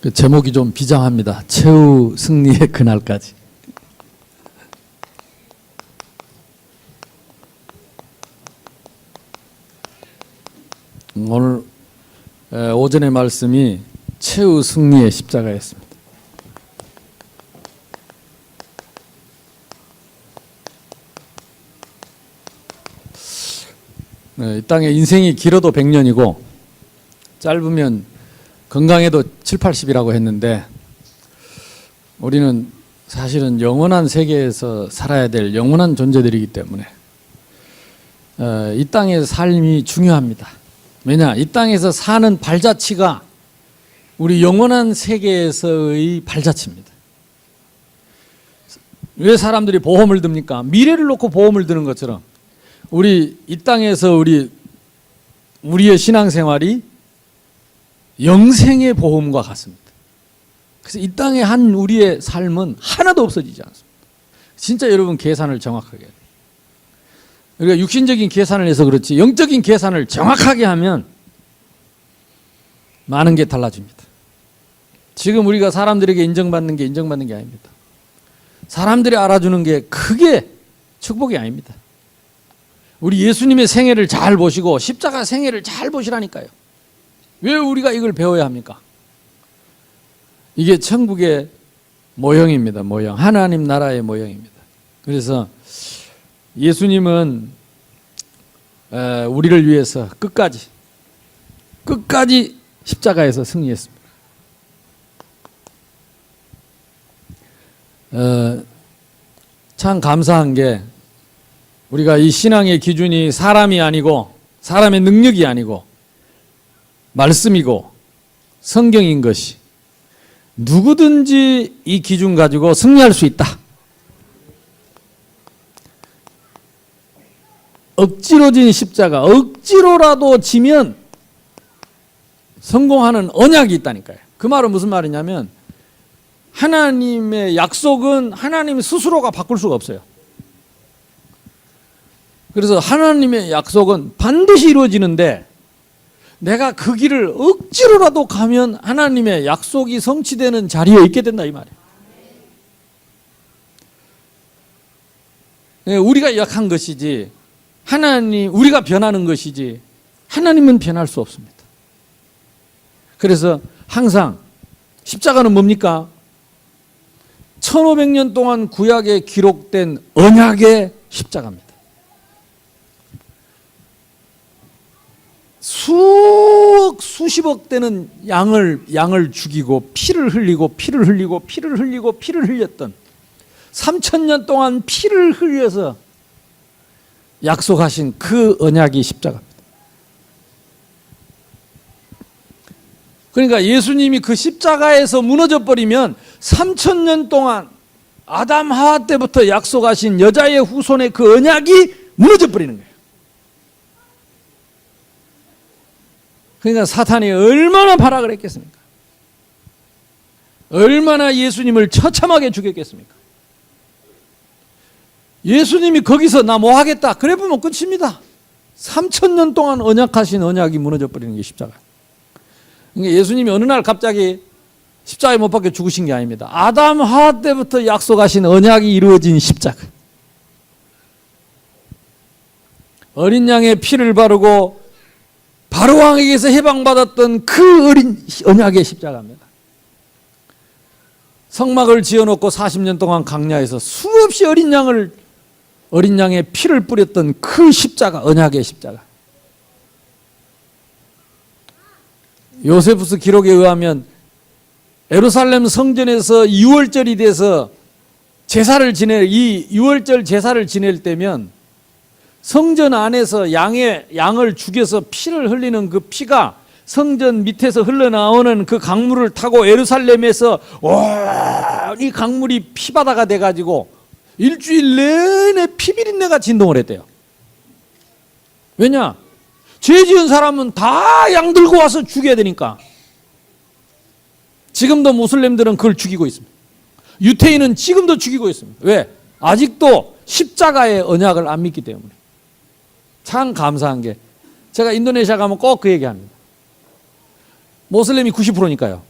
그 제목이 좀 비장합니다. 최후 승리의 그날까지. 오늘 오전의 말씀이 최후 승리의 십자가였습니다. 이 땅에 인생이 길어도 100년이고 짧으면 건강해도 7, 80이라고 했는데 우리는 사실은 영원한 세계에서 살아야 될 영원한 존재들이기 때문에 이 땅의 삶이 중요합니다. 왜냐? 이 땅에서 사는 발자취가 우리 영원한 세계에서의 발자취입니다. 왜 사람들이 보험을 듭니까? 미래를 놓고 보험을 드는 것처럼 우리 이 땅에서 우리의 신앙생활이 영생의 보험과 같습니다. 그래서 이 땅에 한 우리의 삶은 하나도 없어지지 않습니다. 진짜 여러분 계산을 정확하게 해야 돼요. 우리가 육신적인 계산을 해서 그렇지 영적인 계산을 정확하게 하면 많은 게 달라집니다. 지금 우리가 사람들에게 인정받는 게 아닙니다. 사람들이 알아주는 게 크게 축복이 아닙니다. 우리 예수님의 생애를 잘 보시고 십자가 생애를 잘 보시라니까요. 왜 우리가 이걸 배워야 합니까? 이게 천국의 모형입니다. 모형. 하나님 나라의 모형입니다. 그래서 예수님은 우리를 위해서 끝까지 십자가에서 승리했습니다. 참 감사한 게 우리가 이 신앙의 기준이 사람이 아니고 사람의 능력이 아니고 말씀이고 성경인 것이 누구든지 이 기준 가지고 승리할 수 있다. 억지로 진 십자가, 억지로라도 지면 성공하는 언약이 있다니까요. 그 말은 무슨 말이냐면 하나님의 약속은 하나님 스스로가 바꿀 수가 없어요. 그래서 하나님의 약속은 반드시 이루어지는데 내가 그 길을 억지로라도 가면 하나님의 약속이 성취되는 자리에 있게 된다 이 말이에요. 우리가 약한 것이지 우리가 변하는 것이지 하나님은 변할 수 없습니다. 그래서 항상 십자가는 뭡니까? 1500년 동안 구약에 기록된 언약의 십자가입니다. 수십억 대는 양을 죽이고 피를 흘렸던 3000년 동안 피를 흘려서 약속하신 그 언약이 십자가입니다. 그러니까 예수님이 그 십자가에서 무너져 버리면 3000년 동안 아담 하와 때부터 약속하신 여자의 후손의 그 언약이 무너져 버리는 거예요. 그러니까 사탄이 얼마나 발악을 했겠습니까? 얼마나 예수님을 처참하게 죽였겠습니까? 예수님이 거기서 나 뭐 하겠다 그래 보면 끝입니다. 3000년 동안 언약하신 언약이 무너져 버리는 게 십자가. 그러니까 예수님이 어느 날 갑자기 십자가에 못 박혀 죽으신 게 아닙니다. 아담 하와 때부터 약속하신 언약이 이루어진 십자가. 어린 양의 피를 바르고 바로왕에게서 해방받았던 그 어린 언약의 십자가입니다. 성막을 지어놓고 40년 동안 강야에서 수없이 어린 양의 피를 뿌렸던 그 십자가, 언약의 십자가. 요세푸스 기록에 의하면 예루살렘 성전에서 6월절이 돼서 이 6월절 제사를 지낼 때면 성전 안에서 양을 죽여서 피를 흘리는 그 피가 성전 밑에서 흘러나오는 그 강물을 타고 예루살렘에서 이 강물이 피바다가 돼가지고 일주일 내내 피비린내가 진동을 했대요. 왜냐? 죄 지은 사람은 다 양 들고 와서 죽여야 되니까. 지금도 무슬림들은 그걸 죽이고 있습니다. 유태인은 지금도 죽이고 있습니다. 왜? 아직도 십자가의 언약을 안 믿기 때문에. 참 감사한 게 제가 인도네시아 가면 꼭 그 얘기합니다. 모슬림이 90%니까요.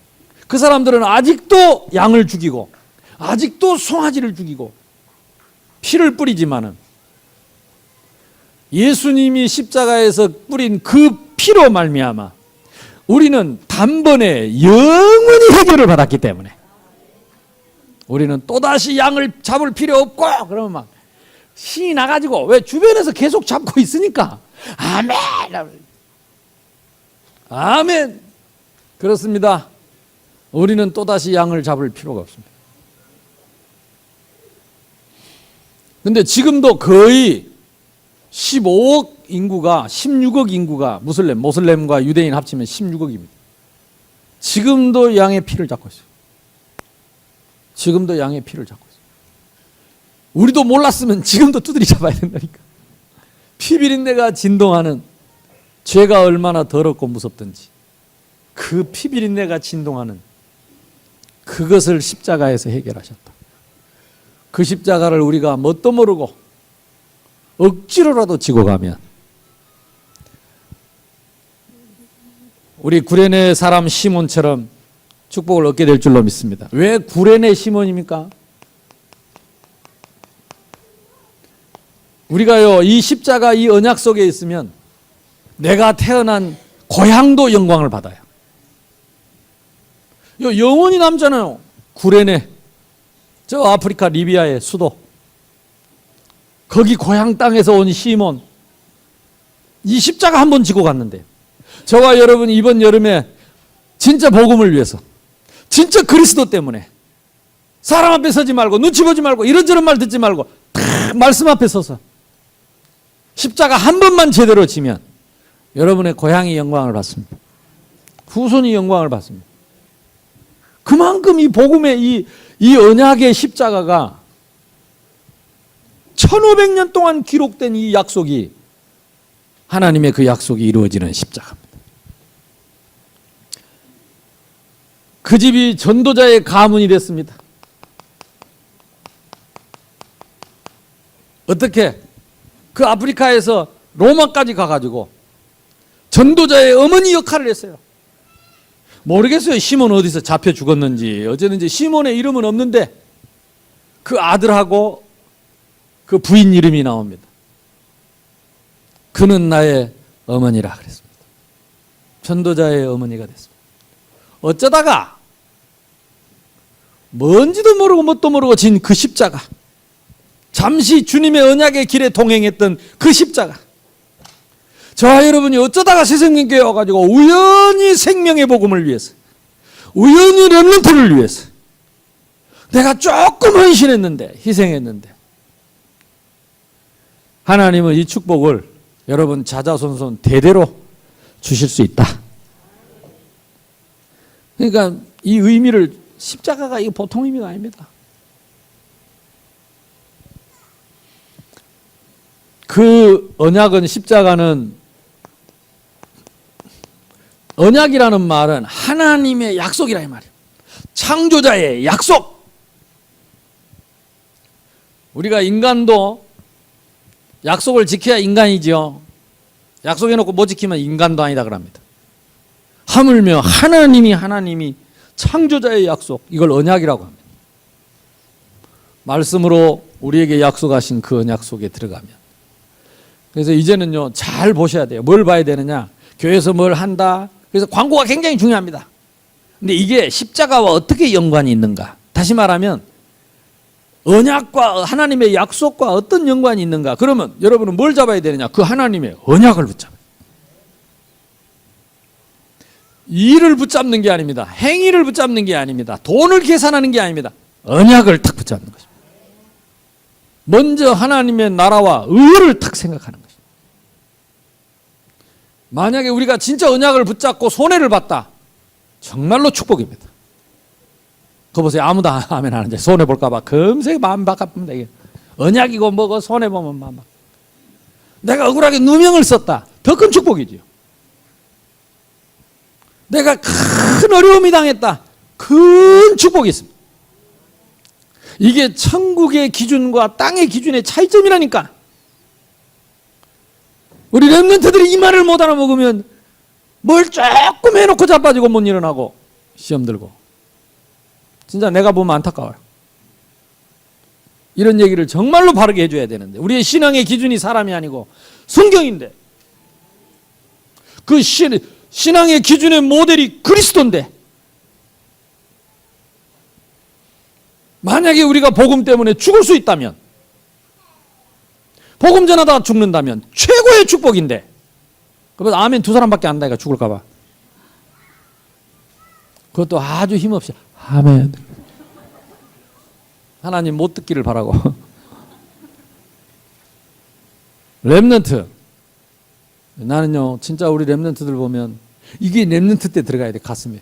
그 사람들은 아직도 양을 죽이고 아직도 송아지를 죽이고 피를 뿌리지만은 예수님이 십자가에서 뿌린 그 피로 말미암아 우리는 단번에 영원히 해결을 받았기 때문에 우리는 또다시 양을 잡을 필요 없고 그러면 막 신이 나가지고 왜 주변에서 계속 잡고 있으니까 아멘 아멘 그렇습니다. 우리는 또다시 양을 잡을 필요가 없습니다. 근데 지금도 거의 15억 인구가 16억 인구가 모슬렘과 유대인 합치면 16억입니다. 지금도 양의 피를 잡고 있어요. 지금도 양의 피를 잡고 있어요. 우리도 몰랐으면 지금도 두드리 잡아야 된다니까. 피비린내가 진동하는 죄가 얼마나 더럽고 무섭든지 그 피비린내가 진동하는 그것을 십자가에서 해결하셨다. 그 십자가를 우리가 뭣도 모르고 억지로라도 지고 가면 우리 구레네 사람 시몬처럼 축복을 얻게 될 줄로 믿습니다. 왜 구레네 시몬입니까? 우리가요 이 십자가 이 언약 속에 있으면 내가 태어난 고향도 영광을 받아요. 영원히 남잖아요. 구레네 저 아프리카 리비아의 수도 거기 고향 땅에서 온 시몬 이 십자가 한 번 지고 갔는데 저와 여러분이 이번 여름에 진짜 복음을 위해서 진짜 그리스도 때문에 사람 앞에 서지 말고 눈치 보지 말고 이런저런 말 듣지 말고 딱 말씀 앞에 서서 십자가 한 번만 제대로 지면 여러분의 고향이 영광을 받습니다. 후손이 영광을 받습니다. 그만큼 이 복음의 이 언약의 십자가가 1500년 동안 기록된 이 약속이 하나님의 그 약속이 이루어지는 십자가입니다. 그 집이 전도자의 가문이 됐습니다. 어떻게? 그 아프리카에서 로마까지 가가지고 전도자의 어머니 역할을 했어요. 모르겠어요. 시몬 어디서 잡혀 죽었는지 어쨌든지 시몬의 이름은 없는데 그 아들하고 그 부인 이름이 나옵니다. 그는 나의 어머니라 그랬습니다. 전도자의 어머니가 됐습니다. 어쩌다가 뭔지도 모르고 뭣도 모르고 진 그 십자가 잠시 주님의 언약의 길에 동행했던 그 십자가 저와 여러분이 어쩌다가 새생명교회 와가지고 우연히 생명의 복음을 위해서 우연히 렘넌트를 위해서 내가 조금 헌신했는데 희생했는데 하나님은 이 축복을 여러분 자자손손 대대로 주실 수 있다. 그러니까 이 의미를 십자가가 이거 보통 의미가 아닙니다. 그 언약은 십자가는 언약이라는 말은 하나님의 약속이라 이 말이에요. 창조자의 약속. 우리가 인간도 약속을 지켜야 인간이죠. 약속해놓고 못 지키면 인간도 아니다 그럽니다. 하물며 하나님이 창조자의 약속 이걸 언약이라고 합니다. 말씀으로 우리에게 약속하신 그 언약 속에 들어가면 그래서 이제는요 잘 보셔야 돼요. 뭘 봐야 되느냐 교회에서 뭘 한다. 그래서 광고가 굉장히 중요합니다. 근데 이게 십자가와 어떻게 연관이 있는가. 다시 말하면 언약과 하나님의 약속과 어떤 연관이 있는가. 그러면 여러분은 뭘 잡아야 되느냐. 그 하나님의 언약을 붙잡아요. 일을 붙잡는 게 아닙니다. 행위를 붙잡는 게 아닙니다. 돈을 계산하는 게 아닙니다. 언약을 탁 붙잡는 것입니다. 먼저 하나님의 나라와 의를 탁 생각하는 것입니다. 만약에 우리가 진짜 언약을 붙잡고 손해를 봤다. 정말로 축복입니다. 그거 보세요. 아무도 아멘 안 하는데 손해볼까 봐 금세 마음 바깝습니다. 이게 언약이고 뭐고 손해보면 마음 바꿔. 내가 억울하게 누명을 썼다. 더 큰 축복이지요. 내가 큰 어려움이 당했다. 큰 축복이 있습니다. 이게 천국의 기준과 땅의 기준의 차이점이라니까. 우리 렘넌트들이 이 말을 못 알아먹으면 뭘 조금 해놓고 자빠지고 못 일어나고 시험 들고 진짜 내가 보면 안타까워요. 이런 얘기를 정말로 바르게 해줘야 되는데 우리의 신앙의 기준이 사람이 아니고 성경인데 그 신앙의 기준의 모델이 그리스도인데 만약에 우리가 복음 때문에 죽을 수 있다면 복음 전하다가 죽는다면 최고의 축복인데 그래서 아멘 두 사람밖에 안 나니까 죽을까 봐 그것도 아주 힘없이 아멘 하나님 못 듣기를 바라고 렘넌트 나는요 진짜 우리 렘넌트들 보면 이게 렘넌트 때 들어가야 돼 가슴에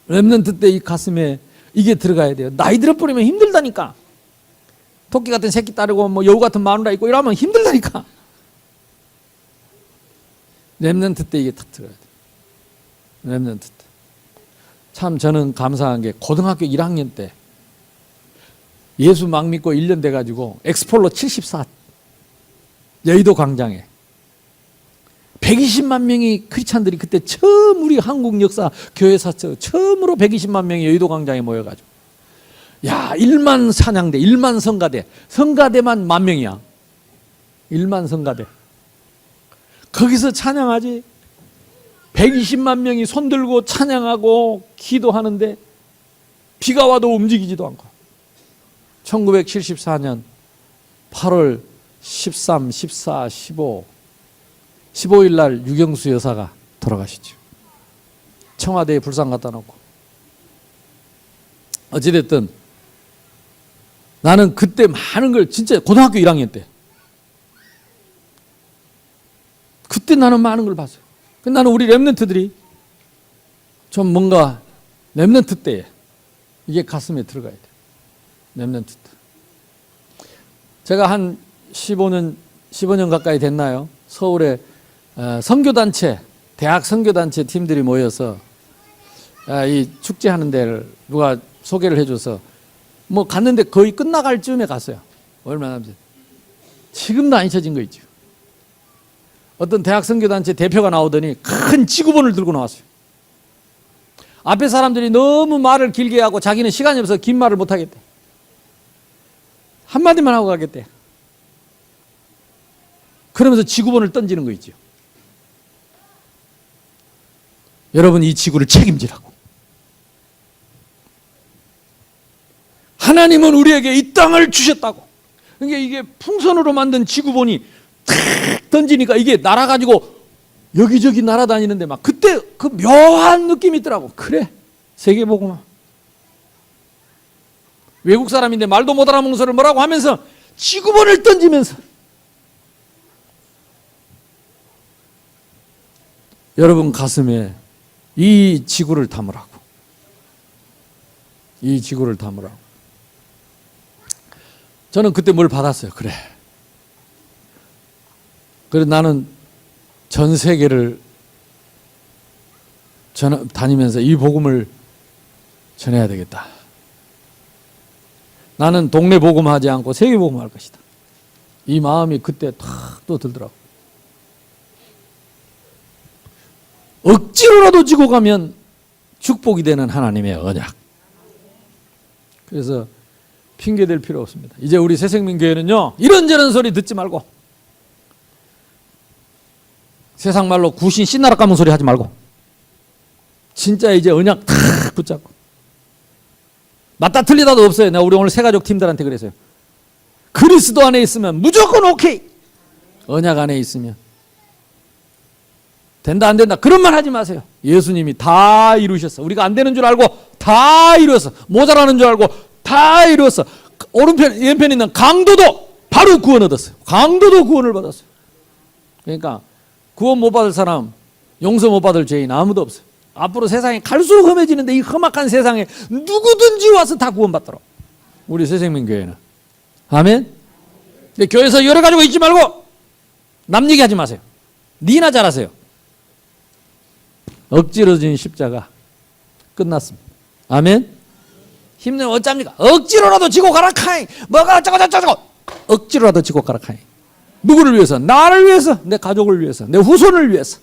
렘넌트 때 이 가슴에 이게 들어가야 돼요. 나이 들어버리면 힘들다니까. 토끼 같은 새끼 따르고 뭐 여우 같은 마누라 있고 이러면 힘들다니까. 렘넌트 때 이게 딱 들어가야 돼. 렘넌트 때. 참 저는 감사한 게 고등학교 1학년 때 예수 막 믿고 1년 돼가지고 엑스폴로 74 여의도 광장에 120만 명이 크리스찬들이 그때 처음 우리 한국 역사 교회사 처음으로 120만 명이 여의도 광장에 모여가지고 야 1만 찬양대 1만 성가대 성가대만 10,000명이야 1만 성가대 거기서 찬양하지 120만 명이 손들고 찬양하고 기도하는데 비가 와도 움직이지도 않고 1974년 8월 13, 14, 15일 날 유경수 여사가 돌아가시죠. 청와대에 불상 갖다 놓고 어찌됐든 나는 그때 많은 걸 진짜 고등학교 1학년 때 그때 나는 많은 걸 봤어요. 나는 우리 렘넌트들이 좀 뭔가 렘넌트 때에 이게 가슴에 들어가야 돼요. 렘넌트 때. 제가 한 15년 가까이 됐나요? 서울에 선교단체, 대학 선교단체 팀들이 모여서 이 축제하는 데를 누가 소개를 해줘서 뭐 갔는데 거의 끝나갈 즈음에 갔어요. 얼마나 남짓. 지금도 안 잊혀진 거 있죠. 어떤 대학 선교단체 대표가 나오더니 큰 지구본을 들고 나왔어요. 앞에 사람들이 너무 말을 길게 하고 자기는 시간이 없어서 긴 말을 못 하겠대. 한마디만 하고 가겠대. 그러면서 지구본을 던지는 거 있죠. 여러분 이 지구를 책임지라고. 하나님은 우리에게 이 땅을 주셨다고. 그러니까 이게 풍선으로 만든 지구본이 탁 던지니까 이게 날아가지고 여기저기 날아다니는데 막 그때 그 묘한 느낌이 있더라고. 그래 세계복음화. 외국 사람인데 말도 못 알아먹는 소리를 뭐라고 하면서 지구본을 던지면서 여러분 가슴에 이 지구를 담으라고. 이 지구를 담으라고. 저는 그때 뭘 받았어요. 그래. 그래서 나는 전 세계를 다니면서 이 복음을 전해야 되겠다. 나는 동네 복음하지 않고 세계 복음할 것이다. 이 마음이 그때 탁 또 들더라고. 억지로라도 지고 가면 축복이 되는 하나님의 언약. 그래서 핑계댈 필요 없습니다. 이제 우리 새생명교회는요 이런저런 소리 듣지 말고 세상 말로 구신 신나라 까문 소리 하지 말고 진짜 이제 언약 탁 붙잡고 맞다 틀리다도 없어요. 내가 우리 오늘 새가족 팀들한테 그랬어요. 그리스도 안에 있으면 무조건 오케이. 언약 안에 있으면 된다 안 된다 그런 말 하지 마세요. 예수님이 다 이루셨어. 우리가 안 되는 줄 알고 다 이루었어. 모자라는 줄 알고 다 이루었어. 오른편 왼편에 있는 강도도 바로 구원 얻었어요. 강도도 구원을 받았어요. 그러니까 구원 못 받을 사람, 용서 못 받을 죄인 아무도 없어요. 앞으로 세상이 갈수록 험해지는데 이 험악한 세상에 누구든지 와서 다 구원받도록 우리 새생명교회는. 아멘. 근데 교회에서 여러 가지고 있지 말고 남 얘기하지 마세요. 니나 잘하세요. 억지로 진 십자가 끝났습니다. 아멘. 힘내면 어쩝니까? 억지로라도 지고 가라 카이. 뭐가 어쩌고 억지로라도 지고 가라 카이. 누구를 위해서? 나를 위해서, 내 가족을 위해서, 내 후손을 위해서.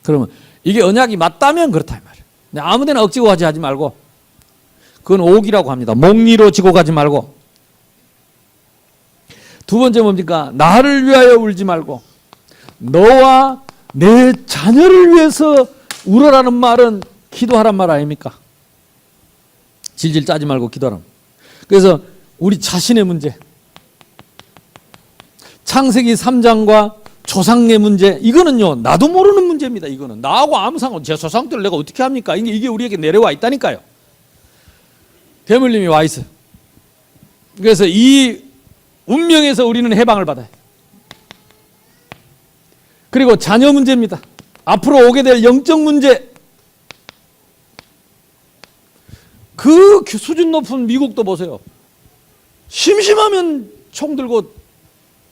그러면 이게 언약이 맞다면 그렇다 이 말이에요. 아무데나 억지로 하지 말고 그건 옥이라고 합니다. 몽리로 지고 가지 말고. 두 번째 뭡니까? 나를 위하여 울지 말고 너와 내 자녀를 위해서 울어라는 말은 기도하란 말 아닙니까? 질질 짜지 말고 기도하라. 그래서 우리 자신의 문제, 창세기 3장과 조상의 문제, 이거는요 나도 모르는 문제입니다. 이거는 나하고 아무 상관, 제 조상들을 내가 어떻게 합니까? 이게 우리에게 내려와 있다니까요. 대물림이 와 있어요. 그래서 이 운명에서 우리는 해방을 받아요. 그리고 자녀 문제입니다. 앞으로 오게 될 영적 문제. 그 수준 높은 미국도 보세요. 심심하면 총 들고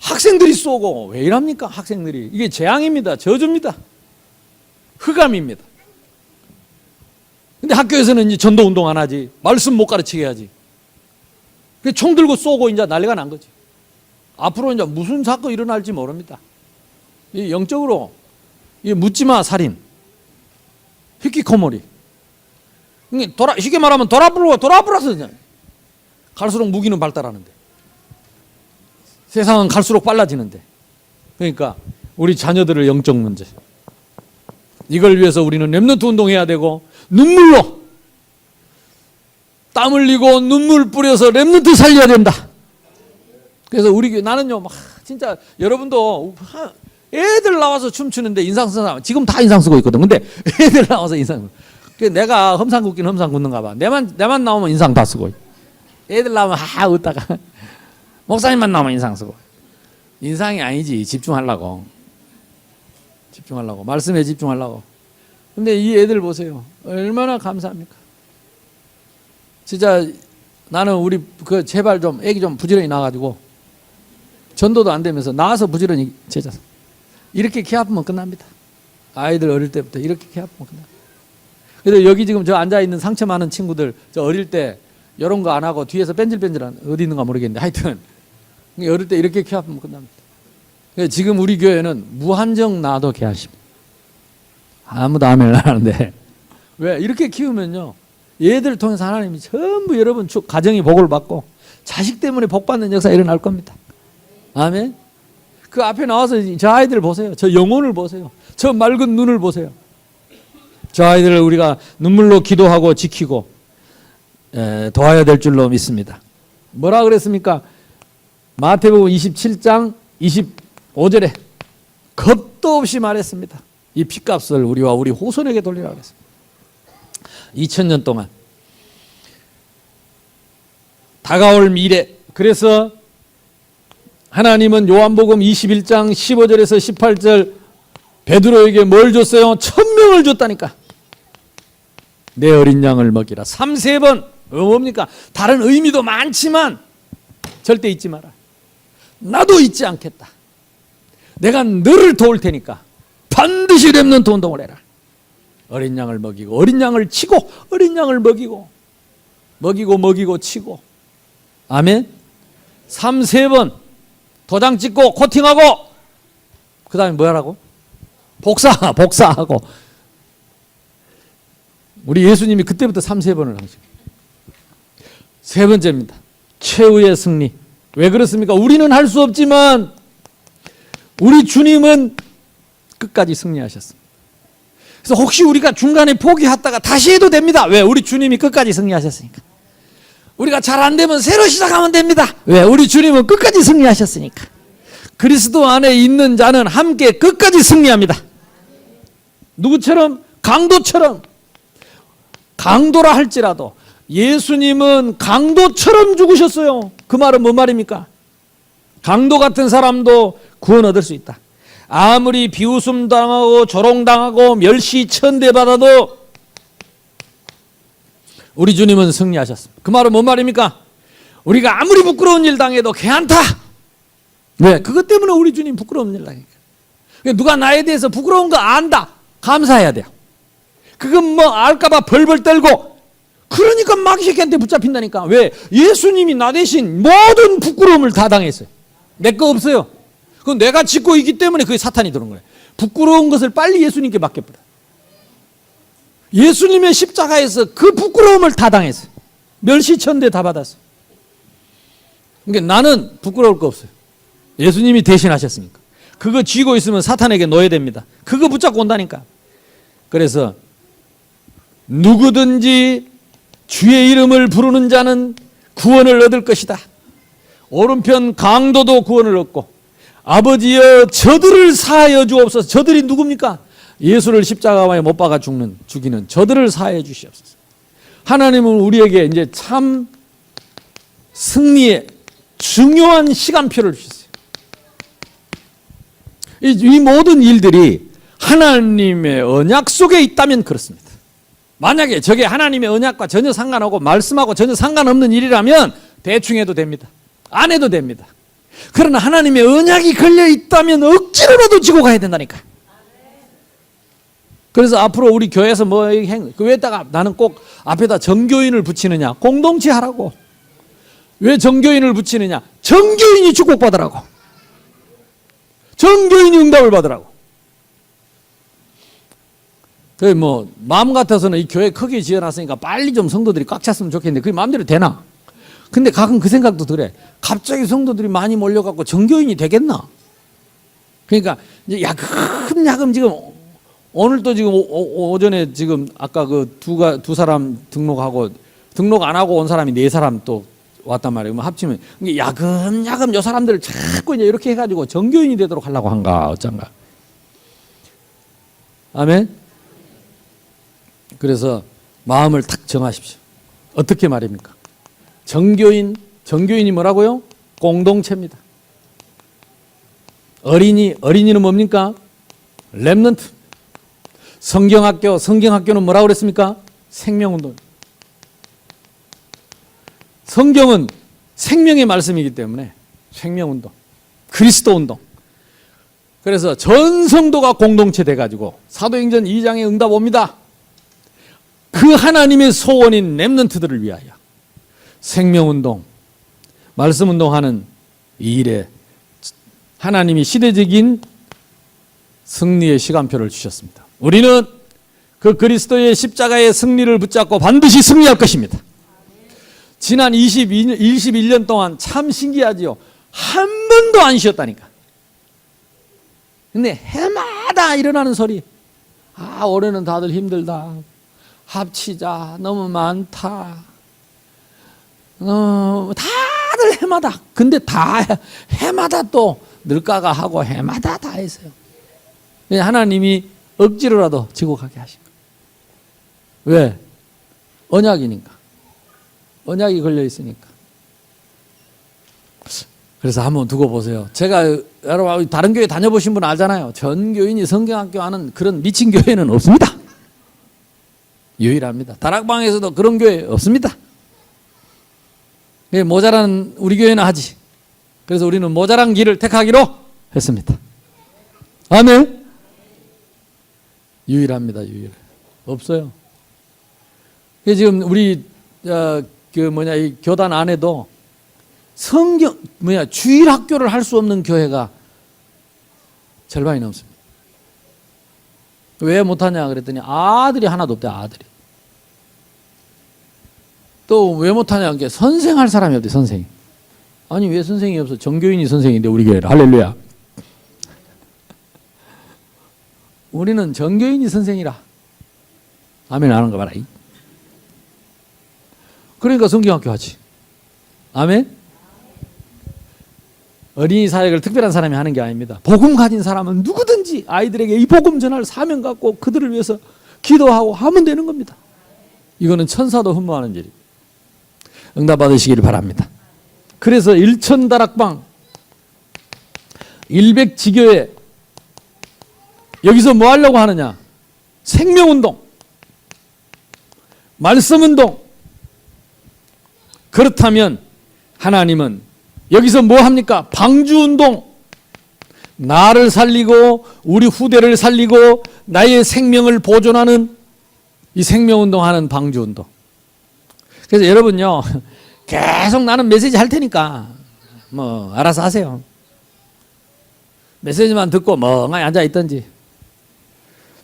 학생들이 쏘고, 왜 이랍니까? 학생들이. 이게 재앙입니다. 저주입니다. 흑암입니다. 근데 학교에서는 이제 전도 운동 안 하지. 말씀 못 가르치게 해야지. 총 들고 쏘고 이제 난리가 난 거지. 앞으로 이제 무슨 사건이 일어날지 모릅니다. 이 영적으로 이 묻지마 살인, 히키코모리. 쉽게 말하면 도라불어서 갈수록 무기는 발달하는데 세상은 갈수록 빨라지는데, 그러니까 우리 자녀들의 영적 문제, 이걸 위해서 우리는 렘넌트 운동해야 되고, 눈물로 땀 흘리고 눈물 뿌려서 렘넌트 살려야 된다. 그래서 우리 나는요 막 진짜 여러분도 애들 나와서 춤추는데 인상 쓰는 사람 지금 다 인상 쓰고 있거든. 근데 애들 나와서 인상, 내가 험상 긋긴 험상 긋는가 봐. 내만 나오면 인상 다 쓰고, 애들 나오면 웃다가 목사님만 나오면 인상 쓰고. 인상이 아니지, 집중하려고 말씀에 집중하려고. 근데 이 애들 보세요, 얼마나 감사합니까? 진짜 나는 우리 제발 좀 애기 좀 부지런히 낳아가지고 전도도 안 되면서 나와서 부지런히 제자, 이렇게 키 아프면 끝납니다. 아이들 어릴 때부터 이렇게 키 아프면 끝납니다. 그래서 여기 지금 저 앉아있는 상처 많은 친구들, 저 어릴 때 이런 거 안 하고 뒤에서 뺀질뺀질한, 어디 있는가 모르겠는데 하여튼 어릴 때 이렇게 키 아프면 끝납니다. 그래서 지금 우리 교회는 무한정 나도 개하십니다. 아무도 아멘 안 하는데 왜? 이렇게 키우면요 얘들 통해서 하나님이 전부 여러분 가정이 복을 받고 자식 때문에 복 받는 역사가 일어날 겁니다. 아멘. 그 앞에 나와서 저 아이들 보세요. 저 영혼을 보세요. 저 맑은 눈을 보세요. 저 아이들을 우리가 눈물로 기도하고 지키고 도와야 될 줄로 믿습니다. 뭐라 그랬습니까? 마태복음 27장 25절에 겁도 없이 말했습니다. 이 핏값을 우리와 우리 후손에게 돌리라고 했습니다. 2000년 동안 다가올 미래. 그래서 하나님은 요한복음 21장 15절에서 18절 베드로에게 뭘 줬어요? 1000명을 줬다니까. 내 어린 양을 먹이라. 3-4번. 뭡니까? 다른 의미도 많지만 절대 잊지 마라. 나도 잊지 않겠다. 내가 너를 도울 테니까 반드시 렘넌트 운동을 해라. 어린 양을 먹이고, 어린 양을 치고, 어린 양을 먹이고 치고. 아멘. 3-4번 도장 찍고 코팅하고, 그 다음에 뭐 하라고? 복사하고. 우리 예수님이 그때부터 3-4번을 하시고. 세 번째입니다. 최후의 승리. 왜 그렇습니까? 우리는 할 수 없지만 우리 주님은 끝까지 승리하셨습니다. 그래서 혹시 우리가 중간에 포기했다가 다시 해도 됩니다. 왜? 우리 주님이 끝까지 승리하셨으니까. 우리가 잘 안 되면 새로 시작하면 됩니다. 왜? 우리 주님은 끝까지 승리하셨으니까. 그리스도 안에 있는 자는 함께 끝까지 승리합니다. 누구처럼? 강도처럼. 강도라 할지라도 예수님은 강도처럼 죽으셨어요. 그 말은 뭔 말입니까? 강도 같은 사람도 구원 얻을 수 있다. 아무리 비웃음 당하고 조롱당하고 멸시 천대받아도 우리 주님은 승리하셨습니다. 그 말은 뭔 말입니까? 우리가 아무리 부끄러운 일 당해도 괜찮다. 왜? 그것 때문에 우리 주님 부끄러운 일 당하니까. 누가 나에 대해서 부끄러운 거 안다. 감사해야 돼요. 그건 뭐 알까봐 벌벌 떨고, 그러니까 마귀 새끼한테 붙잡힌다니까. 왜? 예수님이 나 대신 모든 부끄러움을 다 당했어요. 내 거 없어요. 그건 내가 짓고 있기 때문에 그게 사탄이 들어온 거예요. 부끄러운 것을 빨리 예수님께 맡겨버려. 예수님의 십자가에서 그 부끄러움을 다 당했어요. 멸시천대 다 받았어. 그러니까 나는 부끄러울 거 없어요. 예수님이 대신하셨으니까. 그거 쥐고 있으면 사탄에게 놓여야 됩니다. 그거 붙잡고 온다니까. 그래서 누구든지 주의 이름을 부르는 자는 구원을 얻을 것이다. 오른편 강도도 구원을 얻고, 아버지여 저들을 사하여 주옵소서. 저들이 누굽니까? 예수를 십자가에 못 박아 죽이는 저들을 사하여 주시옵소서. 하나님은 우리에게 이제 참 승리의 중요한 시간표를 주셨어요. 이 모든 일들이 하나님의 언약 속에 있다면 그렇습니다. 만약에 저게 하나님의 언약과 전혀 상관없고 말씀하고 전혀 상관없는 일이라면 대충 해도 됩니다. 안 해도 됩니다. 그러나 하나님의 언약이 걸려 있다면 억지로라도 지고 가야 된다니까. 그래서 앞으로 우리 교회에서 왜다가 나는 꼭 앞에다 정교인을 붙이느냐? 공동체 하라고. 왜 정교인을 붙이느냐? 정교인이 축복받으라고. 정교인이 응답을 받으라고. 그 마음 같아서는 이 교회 크게 지어놨으니까 빨리 좀 성도들이 꽉 찼으면 좋겠는데 그게 마음대로 되나? 근데 가끔 그 생각도 들어. 갑자기 성도들이 많이 몰려갖고 정교인이 되겠나? 그러니까 이제 야금야금 지금 오늘 또 지금 오전에 지금 아까 그 두 사람 등록 안 하고 온 사람이 4사람 또 왔단 말이에요. 합치면 야금야금 요 사람들을 자꾸 이제 이렇게 해가지고 정교인이 되도록 하려고 한가 어쩐가. 아멘. 그래서 마음을 탁 정하십시오. 어떻게 말입니까? 정교인이 뭐라고요? 공동체입니다. 어린이는 뭡니까? 렘넌트. 성경학교는 뭐라고 그랬습니까? 생명운동. 성경은 생명의 말씀이기 때문에 생명운동, 그리스도운동. 그래서 전 성도가 공동체 돼가지고 사도행전 2장에 응답 옵니다. 그 하나님의 소원인 렘넌트들을 위하여 생명운동, 말씀운동하는 이 일에 하나님이 시대적인 승리의 시간표를 주셨습니다. 우리는 그 그리스도의 십자가의 승리를 붙잡고 반드시 승리할 것입니다. 지난 21년 동안 참 신기하지요. 한 번도 안 쉬었다니까. 근데 해마다 일어나는 소리. 올해는 다들 힘들다. 합치자. 너무 많다. 다들 해마다. 근데 다 해마다 또 늘까가 하고 해마다 다 했어요. 하나님이 억지로라도 지고 가게 하신 거예요. 왜? 언약이니까. 언약이 걸려 있으니까. 그래서 한번 두고 보세요. 제가 여러분 다른 교회 다녀보신 분 알잖아요. 전 교인이 성경학교 하는 그런 미친 교회는 없습니다. 유일합니다. 다락방에서도 그런 교회 없습니다. 모자란 우리 교회는 하지. 그래서 우리는 모자란 길을 택하기로 했습니다. 아멘. 유일합니다. 유일. 없어요. 지금 우리 이 교단 안에도 주일 학교를 할 수 없는 교회가 절반이 넘습니다. 왜 못하냐 그랬더니 아들이 하나도 없대. 아들이. 또 왜 못하냐 게 선생할 사람이 없대. 선생. 아니 왜 선생이 없어? 정교인이 선생인데 우리 교회를. 할렐루야. 우리는 정교인이 선생이라. 아멘 하는 거 봐라. 그러니까 성경학교 하지. 아멘. 어린이 사역을 특별한 사람이 하는 게 아닙니다. 복음 가진 사람은 누구든지 아이들에게 이 복음 전할 사명 갖고 그들을 위해서 기도하고 하면 되는 겁니다. 이거는 천사도 흠모하는 일입니다. 응답 받으시기를 바랍니다. 그래서 일천다락방 100지교회 여기서 뭐 하려고 하느냐? 생명운동, 말씀운동. 그렇다면 하나님은 여기서 뭐 합니까? 방주운동. 나를 살리고 우리 후대를 살리고 나의 생명을 보존하는 이 생명운동하는 방주운동. 그래서 여러분요, 계속 나는 메시지 할 테니까 알아서 하세요. 메시지만 듣고 멍하니 앉아있든지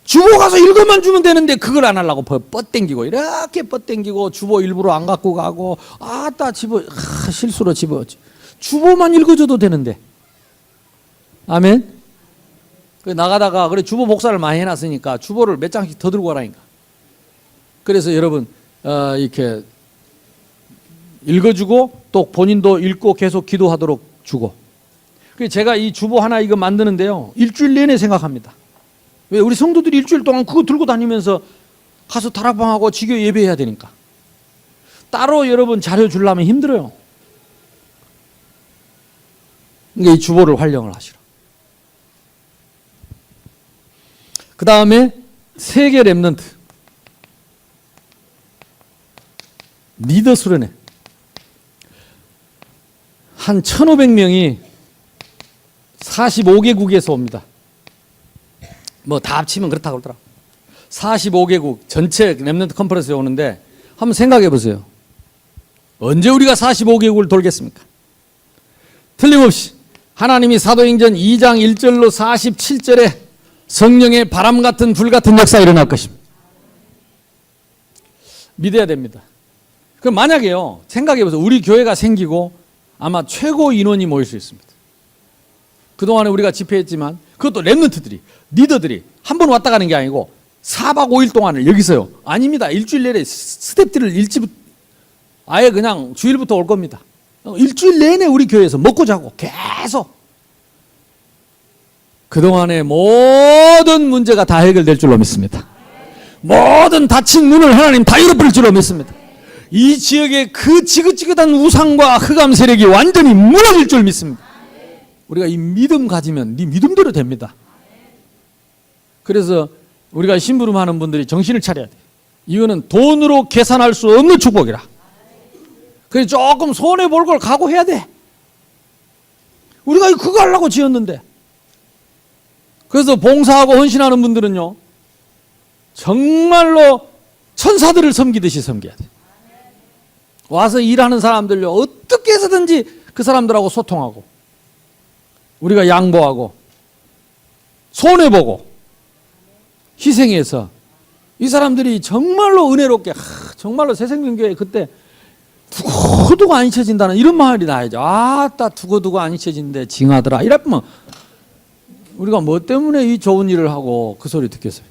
주보 가서 읽어만 주면 되는데 그걸 안 하려고 뻗땡기고 이렇게 뻗땡기고 주보 일부러 안 갖고 가고 아따 실수로 집어넣지. 주보만 읽어줘도 되는데. 아멘. 나가다가 그래 주보 복사를 많이 해놨으니까 주보를 몇 장씩 더 들고 가라니까. 그래서 여러분 이렇게 읽어주고 또 본인도 읽고 계속 기도하도록 주고. 그래서 제가 이 주보 하나 이거 만드는데요, 일주일 내내 생각합니다. 왜? 우리 성도들이 일주일 동안 그거 들고 다니면서 가서 다락방하고 지교 예배해야 되니까. 따로 여러분 자료 주려면 힘들어요. 그러니까 이 주보를 활용을 하시라. 그 다음에 세계 렘넌트 리더 수련회 한 1,500명이 45개국에서 옵니다. 뭐 다 합치면 그렇다고 그러더라고요. 45개국 전체 렘넌트 컨퍼런스에 오는데 한번 생각해 보세요. 언제 우리가 45개국을 돌겠습니까? 틀림없이 하나님이 사도행전 2장 1절로 47절에 성령의 바람 같은 불 같은 역사 일어날 것입니다. 믿어야 됩니다. 그럼 만약에요, 생각해 보세요. 우리 교회가 생기고 아마 최고 인원이 모일 수 있습니다. 그동안에 우리가 집회했지만 그것도 렘넌트들이, 리더들이 한 번 왔다 가는 게 아니고 4박 5일 동안을 여기서요. 아닙니다. 일주일 내내 스텝들을 아예 그냥 주일부터 올 겁니다. 일주일 내내 우리 교회에서 먹고 자고 계속 그동안의 모든 문제가 다 해결될 줄로 믿습니다. 모든 닫힌 문을 하나님 다 열어버릴 줄로 믿습니다. 이 지역의 그 지긋지긋한 우상과 흑암 세력이 완전히 무너질 줄 믿습니다. 우리가 이 믿음 가지면 네 믿음대로 됩니다. 그래서 우리가 심부름하는 분들이 정신을 차려야 돼. 이거는 돈으로 계산할 수 없는 축복이라. 그래서 조금 손해볼 걸 각오해야 돼. 우리가 그거 하려고 지었는데. 그래서 봉사하고 헌신하는 분들은요, 정말로 천사들을 섬기듯이 섬겨야 돼. 와서 일하는 사람들요, 어떻게 해서든지 그 사람들하고 소통하고, 우리가 양보하고, 손해보고, 희생해서, 이 사람들이 정말로 은혜롭게, 정말로 새생명교회 그때 두고두고 안 잊혀진다는 이런 말이 나야죠. 아따, 두고두고 안 잊혀진데 징하더라. 이랬으면 우리가 뭐 때문에 이 좋은 일을 하고 그 소리 듣겠어요.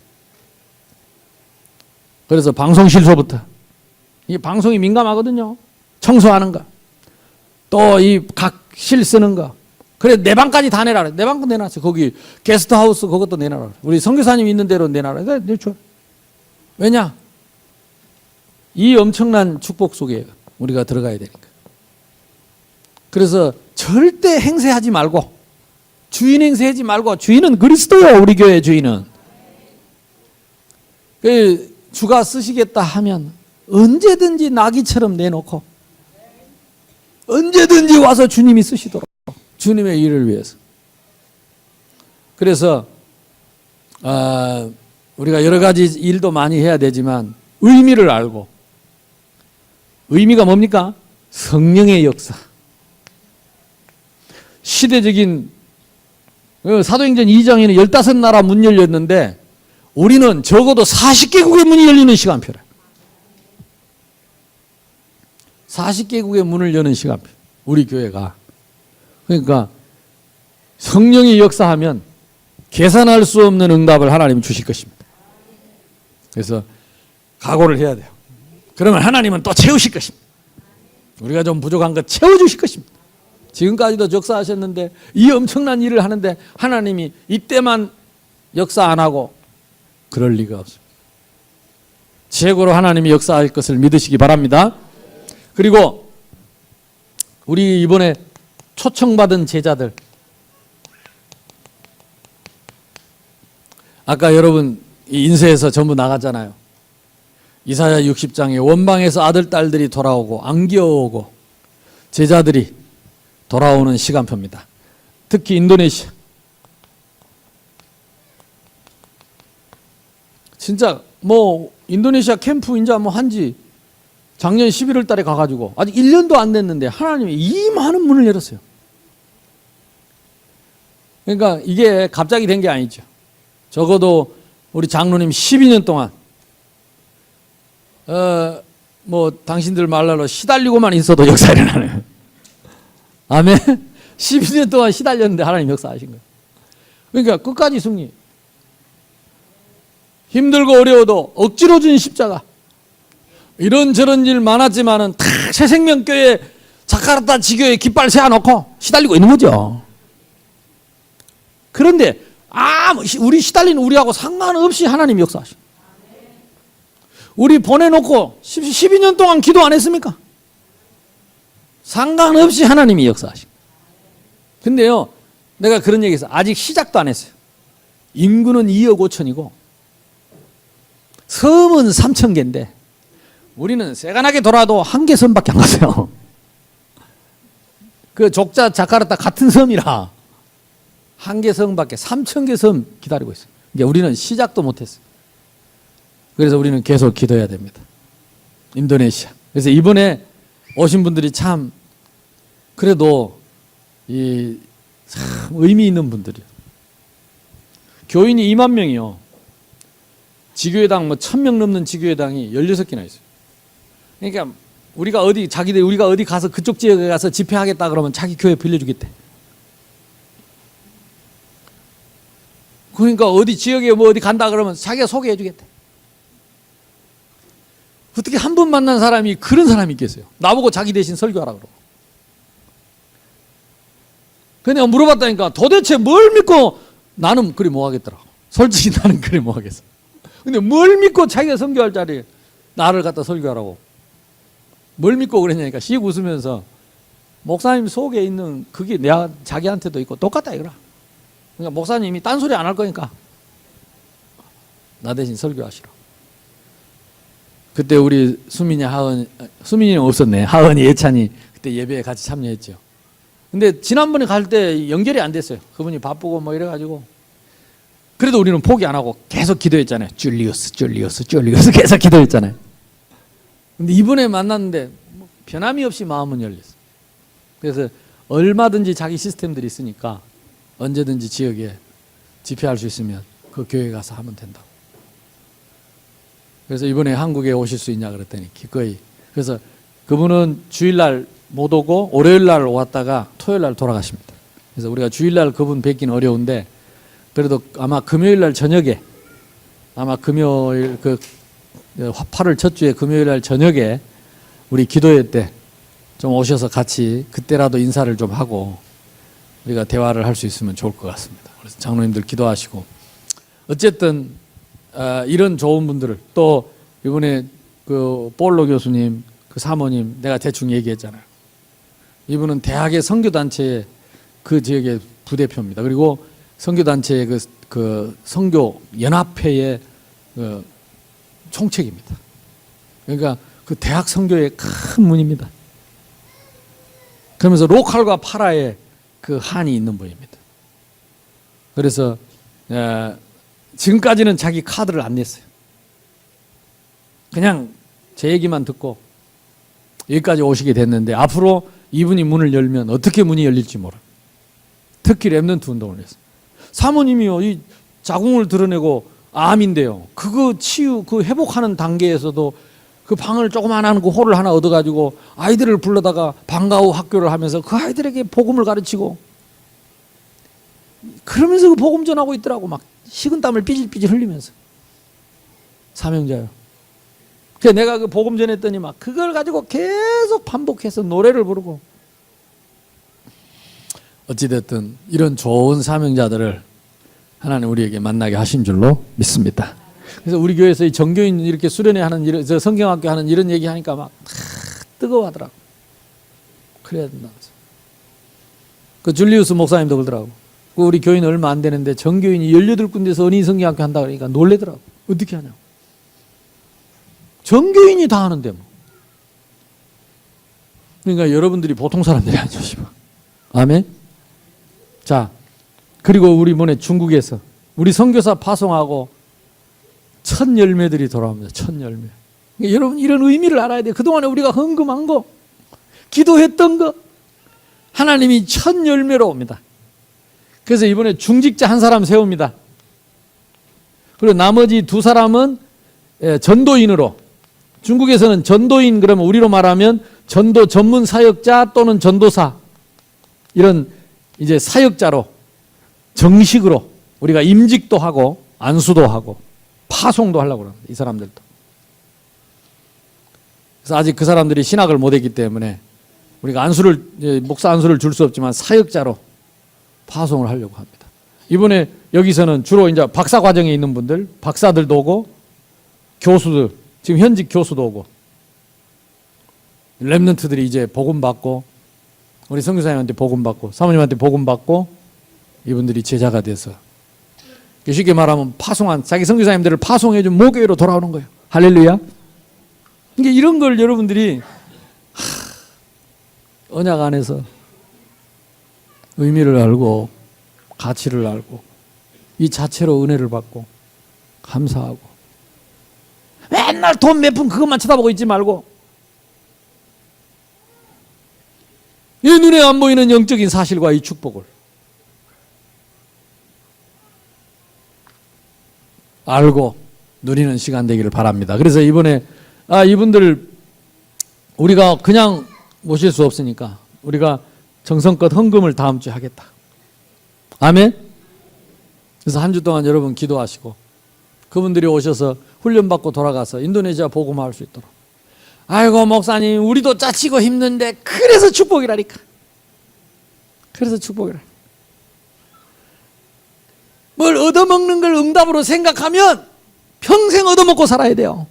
그래서 방송 실소부터, 이 방송이 민감하거든요. 청소하는 거, 또 이 각 실 쓰는 거. 그래 내 방까지 다 내놔라. 내 방도 내놨어. 거기 게스트하우스 그것도 내놔라. 우리 선교사님 있는 대로 내놔라. 네, 줘. 왜냐? 이 엄청난 축복 속에 우리가 들어가야 되니까. 그래서 절대 행세하지 말고, 주인 행세하지 말고, 주인은 그리스도요. 우리 교회 주인은. 그 주가 쓰시겠다 하면 언제든지 나귀처럼 내놓고 언제든지 와서 주님이 쓰시도록, 주님의 일을 위해서. 그래서 우리가 여러 가지 일도 많이 해야 되지만 의미를 알고, 의미가 뭡니까? 성령의 역사. 시대적인 사도행전 2장에는 15나라 문 열렸는데 우리는 적어도 40개국의 문이 열리는 시간표라. 40개국의 문을 여는 시간표. 우리 교회가. 그러니까 성령이 역사하면 계산할 수 없는 응답을 하나님은 주실 것입니다. 그래서 각오를 해야 돼요. 그러면 하나님은 또 채우실 것입니다. 우리가 좀 부족한 것 채워주실 것입니다. 지금까지도 역사하셨는데 이 엄청난 일을 하는데 하나님이 이때만 역사 안 하고 그럴 리가 없습니다. 최고로 하나님이 역사할 것을 믿으시기 바랍니다. 그리고 우리 이번에 초청받은 제자들, 아까 여러분 인쇄해서 전부 나갔잖아요. 이사야 60장에 원방에서 아들 딸들이 돌아오고 안겨오고 제자들이 돌아오는 시간표입니다. 특히 인도네시아. 진짜 뭐 인도네시아 캠프 이제 뭐 한지 작년 11월 달에 가가지고 아직 1년도 안 됐는데 하나님이 이 많은 문을 열었어요. 그러니까 이게 갑자기 된 게 아니죠. 적어도 우리 장로님 12년 동안 당신들 말로 시달리고만 있어도 역사 일어나네요. 아멘. 12년 동안 시달렸는데 하나님 역사하신 거예요. 그러니까 끝까지 승리. 힘들고 어려워도 억지로 준 십자가. 이런저런 일 많았지만은 다 새생명교회 자카르타 지교에 깃발 세워놓고 시달리고 있는 거죠. 그런데 우리 시달리는 우리하고 상관없이 하나님 역사하시고, 우리 보내놓고 12년 동안 기도 안 했습니까? 상관없이 하나님이 역사하시고. 근데요, 내가 그런 얘기해서 아직 시작도 안 했어요. 인구는 2억 5천이고 섬은 3천 개인데 우리는 세간하게 돌아도 한 개 섬밖에 안 갔어요. 그 족자 자카르타 같은 섬이라 한 개 섬밖에 3천 개 섬 기다리고 있어요. 그러니까 우리는 시작도 못했어요. 그래서 우리는 계속 기도해야 됩니다. 인도네시아. 그래서 이번에 오신 분들이 참 그래도 참 의미 있는 분들이요. 교인이 2만 명이요. 지교회당 1,000명 넘는 지교회당이 16개나 있어요. 그러니까 우리가 어디 가서 그쪽 지역에 가서 집회하겠다 그러면 자기 교회 빌려주겠대. 그러니까 어디 지역에 어디 간다 그러면 자기가 소개해 주겠대. 어떻게 한 번 만난 사람이 그런 사람이 있겠어요? 나보고 자기 대신 설교하라 그러고. 근데 내가 물어봤다니까 도대체 뭘 믿고 나는 그리 뭐 하겠더라고. 솔직히 나는 그리 뭐 하겠어. 근데 뭘 믿고 자기가 설교할 자리에 나를 갖다 설교하라고. 뭘 믿고 그랬냐니까 씩 웃으면서 목사님 속에 있는 그게 내가 자기한테도 있고 똑같다 이거라. 그러니까 목사님이 딴소리 안 할 거니까 나 대신 설교하시라. 그때 우리 수민이는 없었네. 하은이, 예찬이 그때 예배에 같이 참여했죠. 근데 지난번에 갈 때 연결이 안 됐어요. 그분이 바쁘고 뭐 이래가지고. 그래도 우리는 포기 안 하고 계속 기도했잖아요. 줄리우스 계속 기도했잖아요. 근데 이번에 만났는데 변함이 없이 마음은 열렸어요. 그래서 얼마든지 자기 시스템들이 있으니까 언제든지 지역에 집회할 수 있으면 그 교회 가서 하면 된다고. 그래서 이번에 한국에 오실 수 있냐 그랬더니 기꺼이. 그래서 그분은 주일날 못 오고 월요일날 왔다가 토요일날 돌아가십니다. 그래서 우리가 주일날 그분 뵙기는 어려운데 그래도 아마 금요일날 저녁에 금요일 8월 첫 주에 금요일날 저녁에 우리 기도회 때 좀 오셔서 같이 그때라도 인사를 좀 하고 우리가 대화를 할 수 있으면 좋을 것 같습니다. 그래서 장로님들 기도하시고 어쨌든 이런 좋은 분들을 또 이번에 그 볼로 교수님 그 사모님 내가 대충 얘기했잖아요. 이분은 대학의 선교단체의 그 지역의 부대표입니다. 그리고 선교단체의 그 선교 연합회의 총책입니다. 그러니까 그 대학 선교의 큰 문입니다. 그러면서 로컬과 파라에 그 한이 있는 분입니다. 그래서 지금까지는 자기 카드를 안 냈어요. 그냥 제 얘기만 듣고 여기까지 오시게 됐는데 앞으로 이분이 문을 열면 어떻게 문이 열릴지 몰라. 특히 랩넌트 운동을 했어요. 사모님이요, 이 자궁을 드러내고 암인데요. 그거 그 회복하는 단계에서도 그 방을 조그만한 그 홀을 하나 얻어가지고 아이들을 불러다가 방과 후 학교를 하면서 그 아이들에게 복음을 가르치고 그러면서 그 복음 전하고 있더라고. 막 식은땀을 삐질삐질 흘리면서. 사명자요. 그래서 내가 그 복음 전했더니 막 그걸 가지고 계속 반복해서 노래를 부르고. 어찌됐든 이런 좋은 사명자들을 하나님 우리에게 만나게 하신 줄로 믿습니다. 그래서 우리 교회에서 이 정교인 이렇게 수련회 하는 성경학교 하는 이런 얘기 하니까 막 뜨거워하더라고. 그래야 된다. 그 줄리우스 목사님도 그러더라고. 그 우리 교인 얼마 안 되는데 정교인이 18군데서 어린이 성경학교 한다 그러니까 놀래더라고. 어떻게 하냐고. 정교인이 다 하는데 뭐. 그러니까 여러분들이 보통 사람들이 아니죠. 아멘. 자, 그리고 우리 이번에 중국에서 우리 선교사 파송하고 첫 열매들이 돌아옵니다. 첫 열매. 그러니까 여러분 이런 의미를 알아야 돼요. 그동안에 우리가 헌금한 거, 기도했던 거 하나님이 첫 열매로 옵니다. 그래서 이번에 중직자 한 사람 세웁니다. 그리고 나머지 두 사람은 전도인으로, 중국에서는 전도인 그러면 우리로 말하면 전도 전문 사역자 또는 전도사, 이런 이제 사역자로 정식으로 우리가 임직도 하고 안수도 하고 파송도 하려고 그럽니다. 이 사람들도. 그래서 아직 그 사람들이 신학을 못했기 때문에 우리가 안수를, 목사 안수를 줄 수 없지만 사역자로 파송을 하려고 합니다. 이번에 여기서는 주로 이제 박사 과정에 있는 분들, 박사들도 오고 교수들, 지금 현직 교수도 오고, 렘넌트들이 이제 복음 받고, 우리 선교사님한테 복음 받고, 사모님한테 복음 받고, 이분들이 제자가 돼서 쉽게 말하면 파송한, 자기 선교사님들을 파송해준 모교회로 돌아오는 거예요. 할렐루야. 그러니까 이런 걸 여러분들이 언약 안에서 의미를 알고 가치를 알고 이 자체로 은혜를 받고 감사하고, 맨날 돈 몇 푼 그것만 쳐다보고 있지 말고 이 눈에 안 보이는 영적인 사실과 이 축복을 알고 누리는 시간 되기를 바랍니다. 그래서 이번에 이분들 우리가 그냥 모실 수 없으니까 우리가 정성껏 헌금을 다음 주에 하겠다. 아멘. 그래서 한 주 동안 여러분 기도하시고 그분들이 오셔서 훈련받고 돌아가서 인도네시아 복음화할 수 있도록. 아이고 목사님, 우리도 짜치고 힘든데 그래서 축복이라니까. 그래서 축복이라. 뭘 얻어먹는 걸 응답으로 생각하면 평생 얻어먹고 살아야 돼요.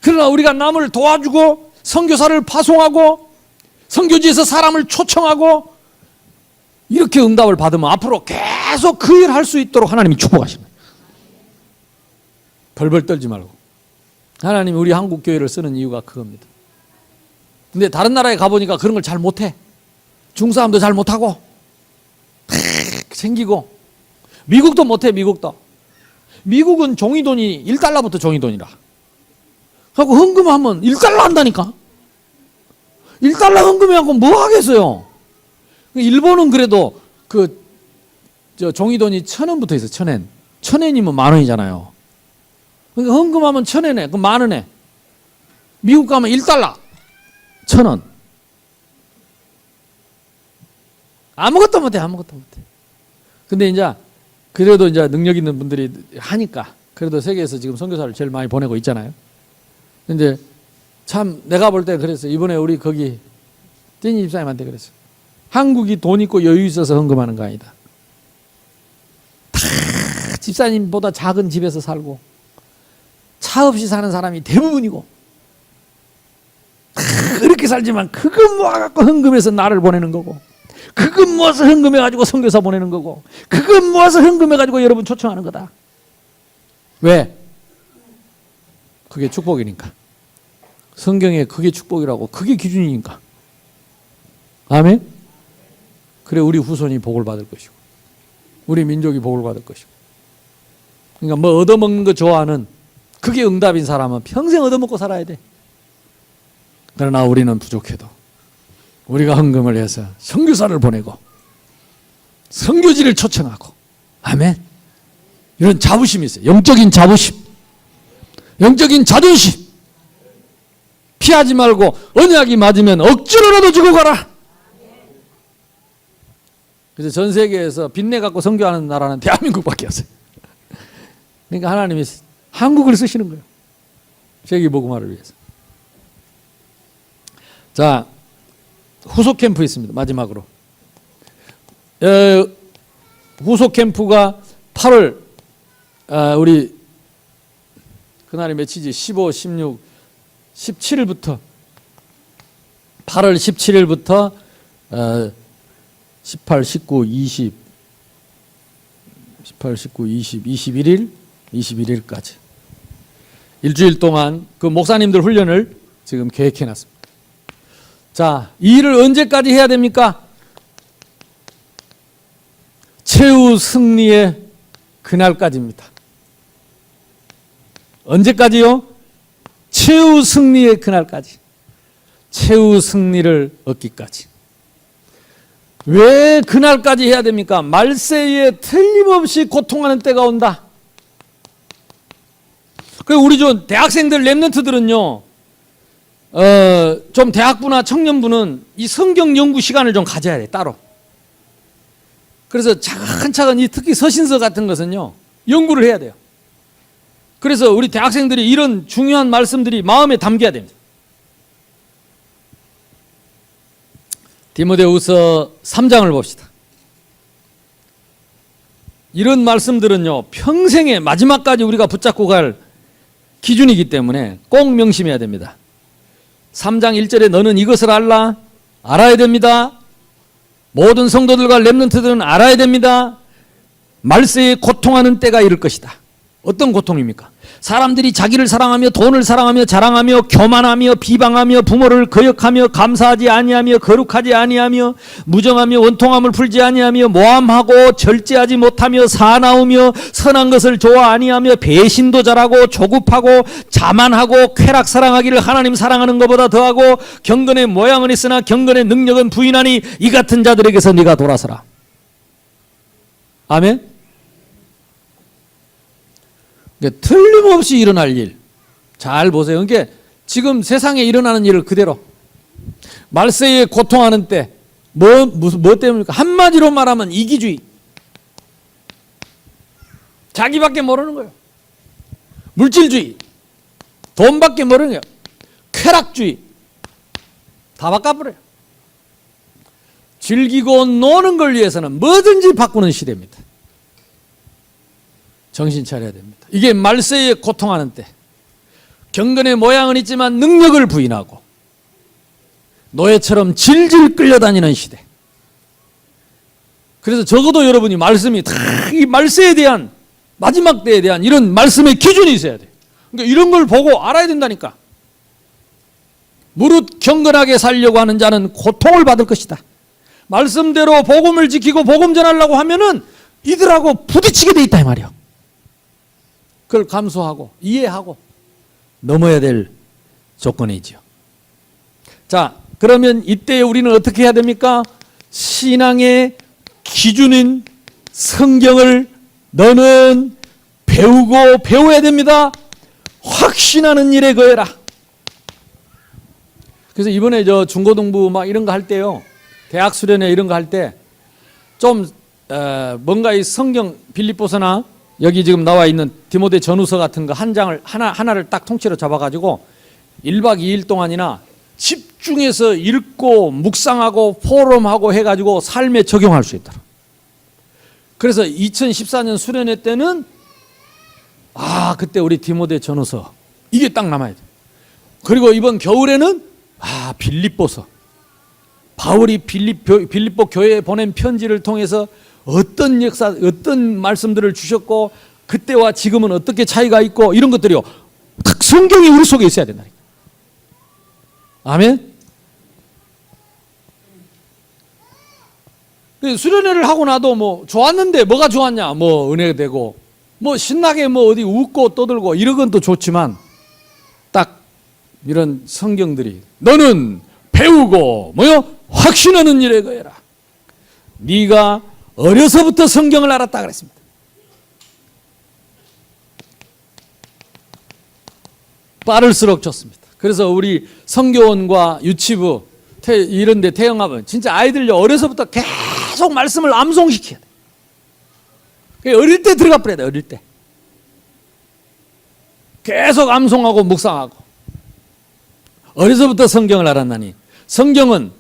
그러나 우리가 남을 도와주고 선교사를 파송하고 선교지에서 사람을 초청하고 이렇게 응답을 받으면 앞으로 계속 그 일 할 수 있도록 하나님이 축복하십니다. 벌벌 떨지 말고. 하나님이 우리 한국 교회를 쓰는 이유가 그겁니다. 근데 다른 나라에 가보니까 그런 걸 잘 못해. 중국 사람도 잘 못하고 생기고. 미국도 못해. 미국도. 미국은 종이돈이 1달러부터 종이돈이라. 하고 헌금하면 1달러 한다니까. 1달러 헌금해갖고 뭐 하겠어요. 일본은 그래도 종이돈이 1,000원부터 있어요. 1,000엔. 1,000엔이면 10,000원이잖아요. 그러니까 헌금하면 1,000엔에, 그럼 10,000원에. 미국 가면 1달러. 1,000원. 아무것도 못해. 아무것도 못해. 근데 이제 그래도 이제 능력 있는 분들이 하니까 그래도 세계에서 지금 선교사를 제일 많이 보내고 있잖아요. 근데 참 내가 볼 때 그랬어요. 이번에 우리 거기 띠니 집사님한테 그랬어요. 한국이 돈 있고 여유 있어서 헌금하는 거 아니다. 다 집사님보다 작은 집에서 살고 차 없이 사는 사람이 대부분이고 그렇게 살지만 그거 모아갖고 헌금해서 나를 보내는 거고, 그거 모아서 헌금해가지고 선교사 보내는 거고, 그거 모아서 헌금해가지고 여러분 초청하는 거다. 왜? 그게 축복이니까. 성경에 그게 축복이라고, 그게 기준이니까. 아멘? 그래 우리 후손이 복을 받을 것이고 우리 민족이 복을 받을 것이고. 그러니까 뭐 얻어먹는 거 좋아하는, 그게 응답인 사람은 평생 얻어먹고 살아야 돼. 그러나 우리는 부족해도 우리가 헌금을 해서 선교사를 보내고 선교지를 초청하고, 아멘, 이런 자부심이 있어요. 영적인 자부심, 영적인 자존심. 피하지 말고 언약이 맞으면 억지로라도 주고 가라. 그래서 전 세계에서 빚내 갖고 선교하는 나라는 대한민국밖에 없어요. 그러니까 하나님이 한국을 쓰시는 거예요. 세계 복음화를 위해서. 자, 후속 캠프 있습니다. 마지막으로. 후속 캠프가 8월, 우리 그날이 며칠이지? 15, 16, 17일부터 8월 17일부터 18, 19, 20, 18, 19, 20, 21일까지 일주일 동안 그 목사님들 훈련을 지금 계획해 놨습니다. 자, 이 일을 언제까지 해야 됩니까? 최후 승리의 그날까지입니다. 언제까지요? 최후 승리의 그날까지. 최후 승리를 얻기까지. 왜 그날까지 해야 됩니까? 말세에 틀림없이 고통하는 때가 온다. 그 우리 저 대학생들 랩런트들은요, 좀 대학부나 청년부는 이 성경 연구 시간을 좀 가져야 돼, 따로. 그래서 차근차근 이 특히 서신서 같은 것은요, 연구를 해야 돼요. 그래서 우리 대학생들이 이런 중요한 말씀들이 마음에 담겨야 됩니다. 디모데후서 3장을 봅시다. 이런 말씀들은요, 평생의 마지막까지 우리가 붙잡고 갈 기준이기 때문에 꼭 명심해야 됩니다. 3장 1절에 너는 이것을 알아야 됩니다. 모든 성도들과 렘넌트들은 알아야 됩니다. 말세에 고통하는 때가 이를 것이다. 어떤 고통입니까? 사람들이 자기를 사랑하며 돈을 사랑하며 자랑하며 교만하며 비방하며 부모를 거역하며 감사하지 아니하며 거룩하지 아니하며 무정하며 원통함을 풀지 아니하며 모함하고 절제하지 못하며 사나우며 선한 것을 좋아 아니하며 배신도 잘하고 조급하고 자만하고 쾌락 사랑하기를 하나님 사랑하는 것보다 더하고 경건의 모양은 있으나 경건의 능력은 부인하니 이 같은 자들에게서 네가 돌아서라. 아멘. 틀림없이 일어날 일. 잘 보세요. 그러니까 지금 세상에 일어나는 일을 그대로. 말세에 고통하는 때, 뭐 때문입니까? 한마디로 말하면 이기주의. 자기밖에 모르는 거예요. 물질주의. 돈밖에 모르는 거예요. 쾌락주의. 다 바꿔버려요. 즐기고 노는 걸 위해서는 뭐든지 바꾸는 시대입니다. 정신 차려야 됩니다. 이게 말세에 고통하는 때, 경건의 모양은 있지만 능력을 부인하고 노예처럼 질질 끌려다니는 시대. 그래서 적어도 여러분이 말씀이 다 이 말세에 대한, 마지막 때에 대한 이런 말씀의 기준이 있어야 돼요. 그러니까 이런 걸 보고 알아야 된다니까. 무릇 경건하게 살려고 하는 자는 고통을 받을 것이다. 말씀대로 복음을 지키고 복음 전하려고 하면은 이들하고 부딪히게 돼 있다 이 말이야. 그걸 감수하고 이해하고 넘어야 될 조건이죠. 자, 그러면 이때 우리는 어떻게 해야 됩니까? 신앙의 기준인 성경을 너는 배우고 배워야 됩니다. 확신하는 일에 거해라. 그래서 이번에 저 중고등부 막 이런 거 할 때요, 대학 수련회 이런 거 할 때 좀 뭔가 이 성경 빌립보서나 여기 지금 나와 있는 디모데 전후서 같은 거 한 장을 하나를 딱 통째로 잡아가지고 1박 2일 동안이나 집중해서 읽고 묵상하고 포럼하고 해가지고 삶에 적용할 수 있도록. 그래서 2014년 수련회 때는 그때 우리 디모데 전후서 이게 딱 남아야 돼. 그리고 이번 겨울에는 빌립보서, 바울이 빌립보 교회에 보낸 편지를 통해서 어떤 역사, 어떤 말씀들을 주셨고 그때와 지금은 어떻게 차이가 있고 이런 것들이요, 딱 성경이 우리 속에 있어야 된다니까. 아멘. 수련회를 하고 나도 뭐 좋았는데 뭐가 좋았냐, 뭐 은혜가 되고 뭐 신나게 뭐 어디 웃고 떠들고 이런 건 또 좋지만 딱 이런 성경들이 너는 배우고 확신하는 일에 거해라. 네가 어려서부터 성경을 알았다 그랬습니다. 빠를수록 좋습니다. 그래서 우리 성교원과 유치부 이런 데 태영하면 진짜 아이들 어려서부터 계속 말씀을 암송시켜야 돼. 어릴 때 들어가 버려야 돼. 어릴 때 계속 암송하고 묵상하고 어려서부터 성경을 알았나니 성경은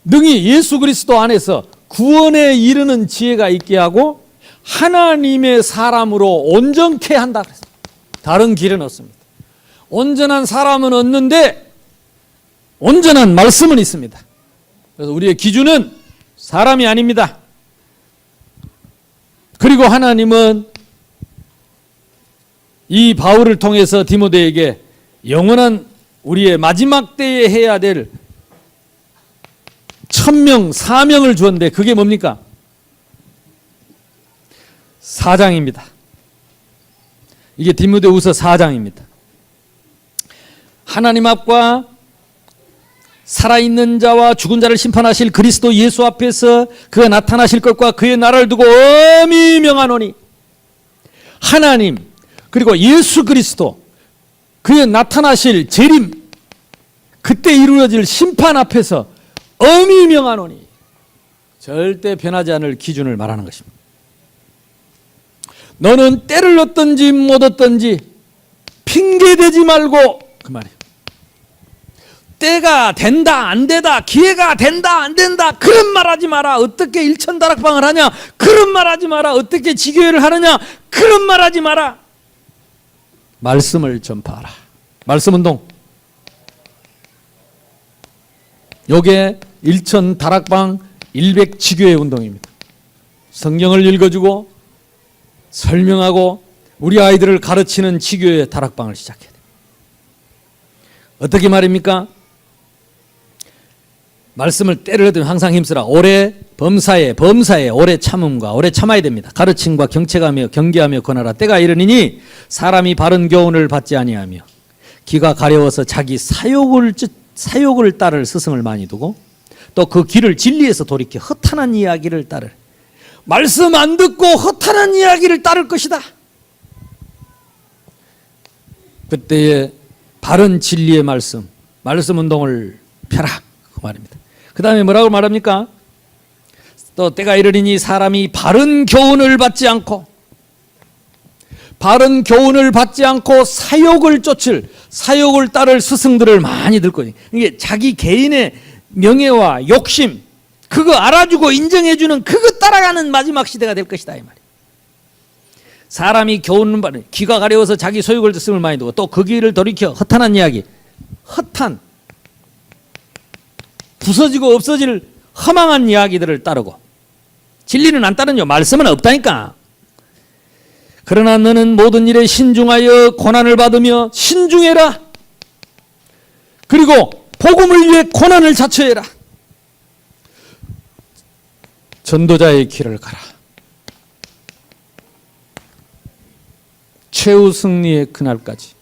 능히 예수 그리스도 안에서 구원에 이르는 지혜가 있게 하고 하나님의 사람으로 온전케 한다 그랬어요. 다른 길은 없습니다. 온전한 사람은 없는데 온전한 말씀은 있습니다. 그래서 우리의 기준은 사람이 아닙니다. 그리고 하나님은 이 바울을 통해서 디모데에게 영원한 우리의 마지막 때에 해야 될 천명, 사명을 주었는데 그게 뭡니까? 4장입니다. 이게 디모데후서 4장입니다. 하나님 앞과 살아있는 자와 죽은 자를 심판하실 그리스도 예수 앞에서 그가 나타나실 것과 그의 나라를 두고 엄히 명하노니 하나님 그리고 예수 그리스도 그의 나타나실 재림, 그때 이루어질 심판 앞에서 엄히 명하노니 절대 변하지 않을 기준을 말하는 것입니다. 너는 때를 얻든지 못 얻든지 핑계대지 말고, 그 말이에요. 때가 된다 안 되다, 기회가 된다 안 된다, 그런 말하지 마라. 어떻게 일천다락방을 하냐, 그런 말하지 마라. 어떻게 지교회를 하느냐, 그런 말하지 마라. 말씀을 전파하라. 말씀운동. 요게 일천다락방 100지교회 운동입니다. 성경을 읽어주고 설명하고 우리 아이들을 가르치는 지교회 다락방을 시작해야 돼요. 어떻게 말입니까? 말씀을 때를 얻으면 항상 힘쓰라. 오래 범사에 오래 참음과 오래 참아야 됩니다. 가르침과 경책하며 경계하며 권하라. 때가 이르니니 사람이 바른 교훈을 받지 아니하며 귀가 가려워서 자기 사욕을 따를 스승을 많이 두고 또 그 길을 진리에서 돌이켜 허탄한 이야기를 따를, 말씀 안 듣고 허탄한 이야기를 따를 것이다. 그때에 바른 진리의 말씀 운동을 펴라, 그 말입니다. 그 다음에 뭐라고 말합니까? 또 때가 이르리니 사람이 바른 교훈을 받지 않고 사욕을 따를 스승들을 많이 들 거예요. 이게 자기 개인의 명예와 욕심, 그거 알아주고 인정해주는 그거 따라가는 마지막 시대가 될 것이다, 이 말이에요. 사람이 교훈을 받는, 귀가 가려워서 자기 소욕을 듣음을 많이 두고 또 그 길을 돌이켜 허탄한 이야기, 부서지고 없어질 허망한 이야기들을 따르고, 진리는 안 따르죠. 말씀은 없다니까. 그러나 너는 모든 일에 신중하여 고난을 받으며 신중해라. 그리고 복음을 위해 고난을 자처해라. 전도자의 길을 가라. 최후 승리의 그날까지.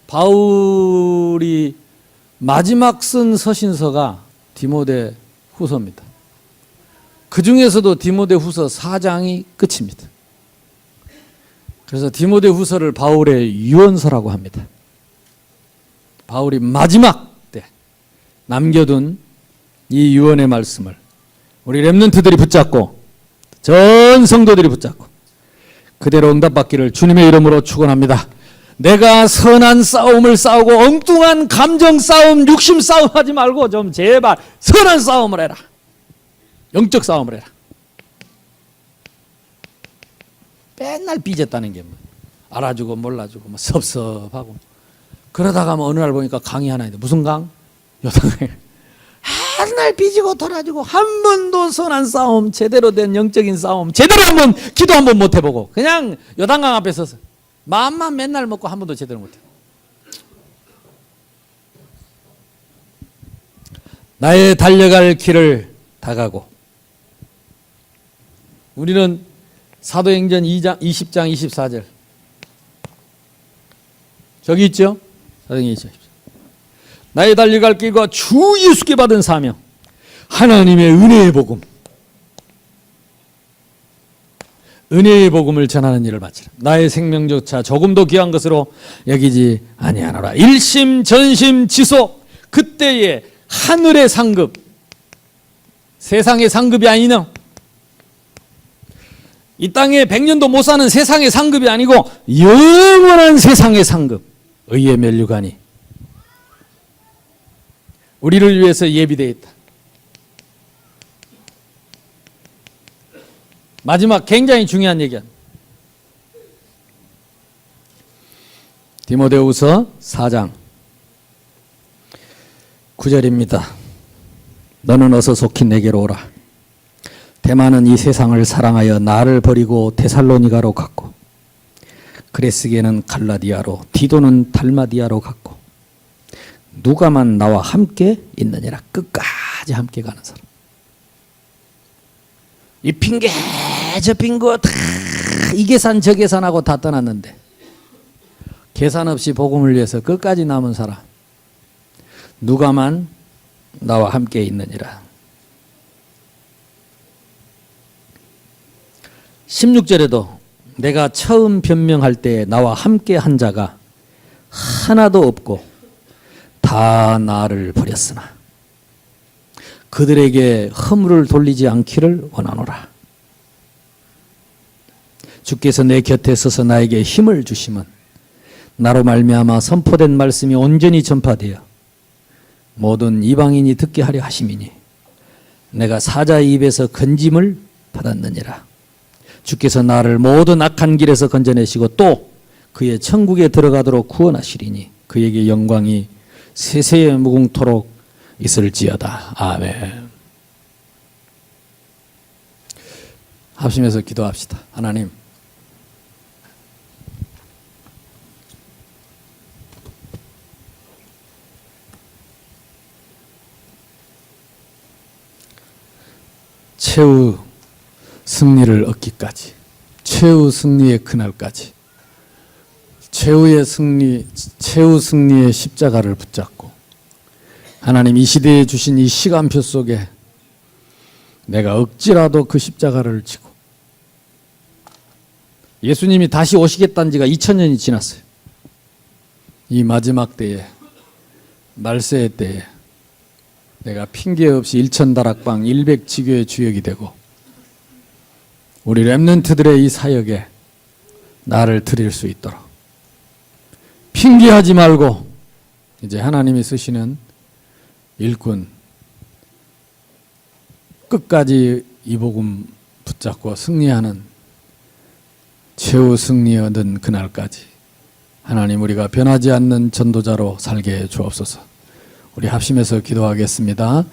바울이 마지막 쓴 서신서가 디모데 후서입니다. 그 중에서도 디모데 후서 4장이 끝입니다. 그래서 디모데 후서를 바울의 유언서라고 합니다. 바울이 마지막 때 남겨둔 이 유언의 말씀을 우리 렘넌트들이 붙잡고 전 성도들이 붙잡고 그대로 응답받기를 주님의 이름으로 축원합니다. 내가 선한 싸움을 싸우고 엉뚱한 감정 싸움, 육심 싸움 하지 말고 좀 제발 선한 싸움을 해라. 영적 싸움을 해라. 맨날 삐졌다는 게 뭐 알아주고 몰라주고 뭐 섭섭하고 그러다가 뭐 어느 날 보니까 강의 하나 있는데 무슨 강? 요단강. 맨날 삐지고 돌아주고 한 번도 선한 싸움, 제대로 된 영적인 싸움, 제대로 한번 기도 한번 못 해보고 그냥 요단강 앞에 서서 마음만 맨날 먹고 한 번도 제대로 못 해. 나의 달려갈 길을 다 가고. 우리는 사도행전 2장 20장 24절 저기 있죠? 사도행전 20장. 나의 달려갈 길과 주 예수께 받은 사명, 하나님의 은혜의 복음, 은혜의 복음을 전하는 일을 바치라. 나의 생명조차 조금도 귀한 것으로 여기지 아니하노라. 일심 전심 지속. 그때의 하늘의 상급, 세상의 상급이 아니냐. 이 땅에 100년도 못 사는 세상의 상급이 아니고 영원한 세상의 상급, 의의 면류관이 우리를 위해서 예비되어 있다. 마지막 굉장히 중요한 얘기야. 디모데후서 4장 9절입니다. 너는 어서 속히 내게로 오라. 대만은 이 세상을 사랑하여 나를 버리고 데살로니가로 갔고 그레스게는 갈라디아로, 디도는 달마디아로 갔고 누가만 나와 함께 있느니라. 끝까지 함께 가는 사람. 이 핑계 저 핑계 다 이 계산 저 계산하고 다 떠났는데 계산 없이 복음을 위해서 끝까지 남은 사람. 누가만 나와 함께 있느니라. 16절에도 내가 처음 변명할 때 나와 함께 한 자가 하나도 없고 다 나를 버렸으나 그들에게 허물을 돌리지 않기를 원하노라. 주께서 내 곁에 서서 나에게 힘을 주시면 나로 말미암아 선포된 말씀이 온전히 전파되어 모든 이방인이 듣게 하려 하심이니 내가 사자의 입에서 건짐을 받았느니라. 주께서 나를 모든 악한 길에서 건져내시고 또 그의 천국에 들어가도록 구원하시리니 그에게 영광이 세세에 무궁토록 있을지어다. 아멘. 합심해서 기도합시다. 하나님, 최후 승리를 얻기까지, 최후 승리의 그날까지, 최후 승리의 십자가를 붙잡고 하나님 이 시대에 주신 이 시간표 속에 내가 억지라도 그 십자가를 지고 예수님이 다시 오시겠다는 지가 2000년이 지났어요. 이 마지막 때에, 말세의 때에 내가 핑계 없이 일천다락방 100지교의 주역이 되고 우리 렘넌트들의 이 사역에 나를 드릴 수 있도록 핑계하지 말고 이제 하나님이 쓰시는 일꾼 끝까지 이 복음 붙잡고 승리하는 최후 승리 얻은 그날까지 하나님 우리가 변하지 않는 전도자로 살게 해 주옵소서. 우리 합심해서 기도하겠습니다.